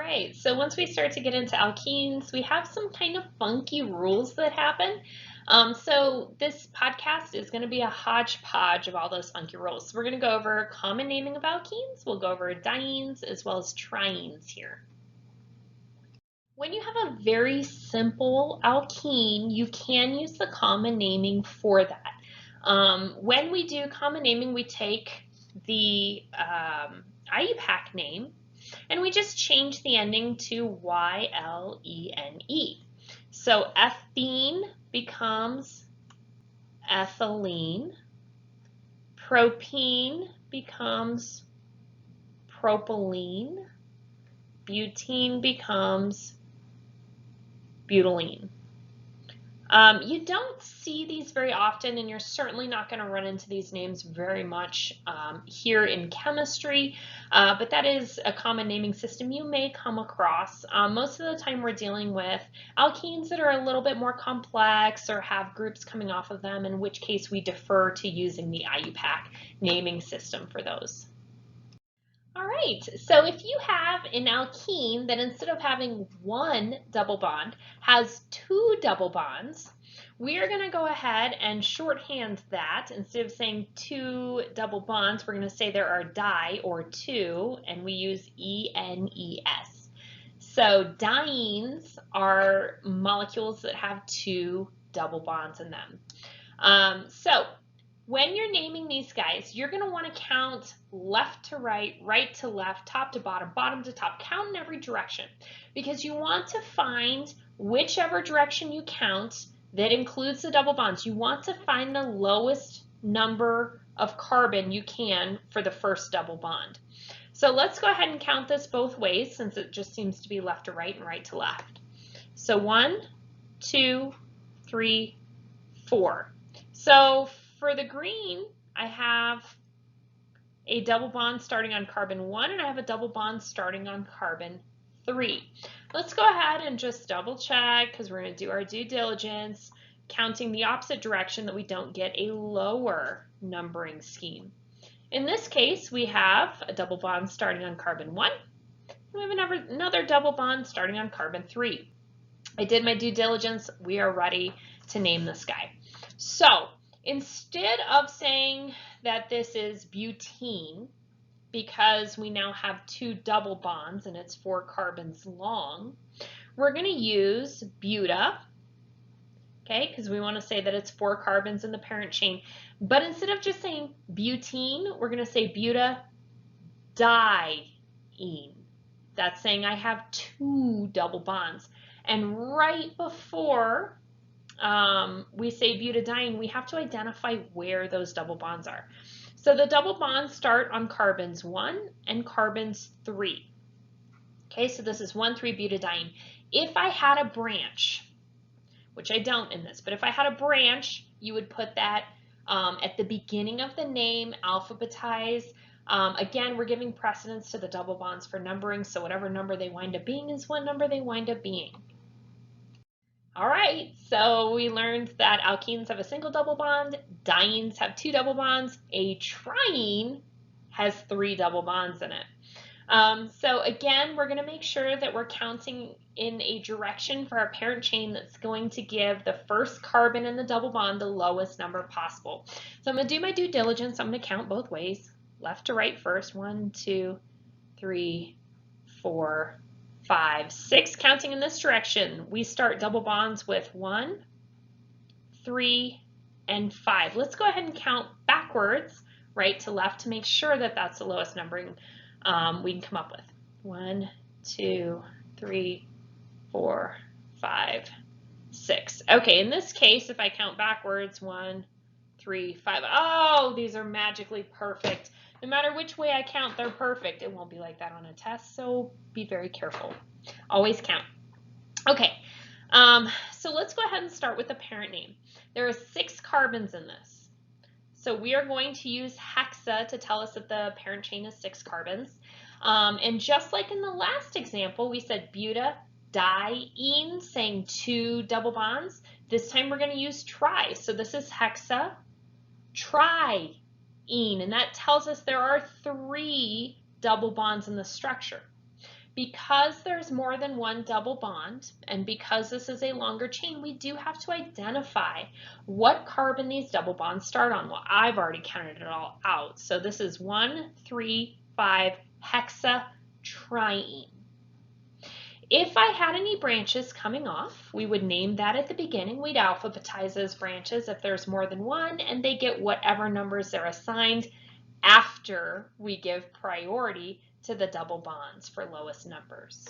right, so once we start to get into alkenes, we have some kind of funky rules that happen. So this podcast is going to be a hodgepodge of all those funky rules. So we're going to go over common naming of alkenes, we'll go over dienes as well as trienes here. When you have a very simple alkene, you can use the common naming for that. When we do common naming, we take the IUPAC name and we just change the ending to Y-L-E-N-E. So ethene becomes ethylene. Propene becomes propylene. Butene becomes butylene. You don't see these very often, and you're certainly not going to run into these names very much here in chemistry, but that is a common naming system you may come across. Most of the time we're dealing with alkenes that are a little bit more complex or have groups coming off of them, in which case we defer to using the IUPAC naming system for those. All right, so if you have an alkene that instead of having one double bond has two double bonds, we are going to go ahead and shorthand that. Instead of saying two double bonds, we're going to say there are di, or two, and we use E-N-E-S. So dienes are molecules that have two double bonds in them. So when you're naming these guys, you're going to want to count left to right, right to left, top to bottom, bottom to top. Count in every direction because you want to find whichever direction you count that includes the double bonds. You want to find the lowest number of carbon you can for the first double bond. So let's go ahead and count this both ways since it just seems to be left to right and right to left. So 1, 2, 3, 4. So for the green, I have a double bond starting on carbon 1 and I have a double bond starting on carbon 3. Let's go ahead and just double check because we're going to do our due diligence, counting the opposite direction that we don't get a lower numbering scheme. In this case, we have a double bond starting on carbon 1 and we have another double bond starting on carbon 3. I did my due diligence. We are ready to name this guy. So instead of saying that this is butene, because we now have two double bonds and it's 4 carbons long, we're going to use buta, okay, because we want to say that it's 4 carbons in the parent chain. But instead of just saying butene, we're going to say butadiene. That's saying I have 2 double bonds. And right before we say butadiene, we have to identify where those double bonds are. So the double bonds start on carbons 1 and carbons 3. Okay, so this is 1,3-butadiene. If I had a branch, which I don't in this, but if I had a branch, you would put that at the beginning of the name, alphabetize. Again, we're giving precedence to the double bonds for numbering, so whatever number they wind up being is what number they wind up being. All right, so we learned that alkenes have a single double bond, dienes have 2 double bonds, a triene has 3 double bonds in it. So again, we're going to make sure that we're counting in a direction for our parent chain that's going to give the first carbon in the double bond the lowest number possible. So I'm going to do my due diligence. I'm going to count both ways, left to right first. 1, 2, 3, 4, 5, 6, counting in this direction. We start double bonds with 1, 3, and 5. Let's go ahead and count backwards, right to left, to make sure that that's the lowest numbering we can come up with. 1, 2, 3, 4, 5, 6. Okay, in this case, if I count backwards, 1, 3, 5. Oh, these are magically perfect. No matter which way I count, they're perfect. It won't be like that on a test, so be very careful. Always count. Okay, so let's go ahead and start with the parent name. There are 6 carbons in this. So we are going to use hexa to tell us that the parent chain is 6 carbons. And just like in the last example, we said butadiene, saying 2 double bonds. This time we're going to use tri. So this is hexa triene, and that tells us there are 3 double bonds in the structure. Because there's more than one double bond, and because this is a longer chain, we do have to identify what carbon these double bonds start on. Well, I've already counted it all out. So this is 1, 3, 5 hexatriene. If I had any branches coming off, we would name that at the beginning. We'd alphabetize those branches if there's more than one, and they get whatever numbers they're assigned after we give priority to the double bonds for lowest numbers.